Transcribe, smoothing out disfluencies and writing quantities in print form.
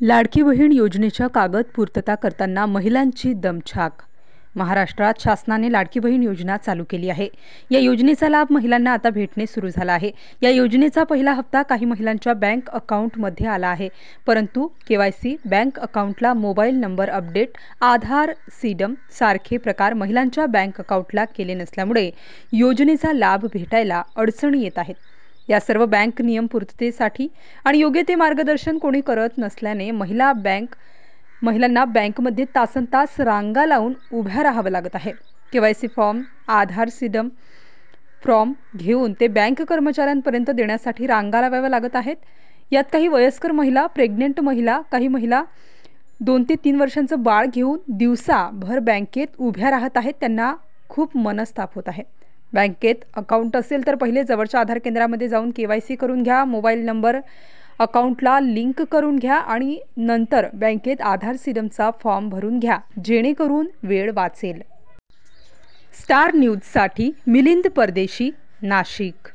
लाडकी बहीण योजनेच्या कागद पूर्तता करताना महिलांची दमछाक। महाराष्ट्रात शासनाने लाडकी बहीण योजना चालू केली आहे। या योजनेचा लाभ महिलांना आता भेटणे सुरू झाला आहे। या योजनेचा पहिला हप्ता काही महिलांच्या बँक अकाउंटमध्ये आला आहे, परंतु केवायसी, बँक अकाउंटला मोबाईल नंबर अपडेट, आधार सीडम सारखे प्रकार महिलांच्या बँक अकाउंटला केले नसल्यामुळे योजनेचा लाभ भेटायला अडचणी येत आहेत। या सर्व बँक नियम पूर्ततेसाठी आणि योग्य ते मार्गदर्शन कोणी करत नसल्याने महिलांना बँकमध्ये तासनतास रांगा लावून उभ्या राहावं लागत आहे। केवायसी फॉर्म, आधार सीडम फॉर्म घेऊन ते बँक कर्मचाऱ्यांपर्यंत देण्यासाठी रांगा लावाव्या लागत आहेत। यात काही वयस्कर महिला, प्रेग्नेंट महिला, काही महिला 2 ते 3 वर्षांचं बाळ घेऊन दिवसाभर बँकेत उभ्या राहत आहेत। त्यांना खूप मनस्ताप होत आहे। बँकेत अकाउंट असेल तर पहिले जवळच्या आधार केंद्रामध्ये जाऊन केवायसी करून घ्या, मोबाईल नंबर अकाउंटला लिंक करून घ्या आणि नंतर बँकेत आधार सीडमचा फॉर्म भरून घ्या, जेणेकरून वेळ वाचेल। स्टार न्यूजसाठी मिलिंद परदेशी, नाशिक।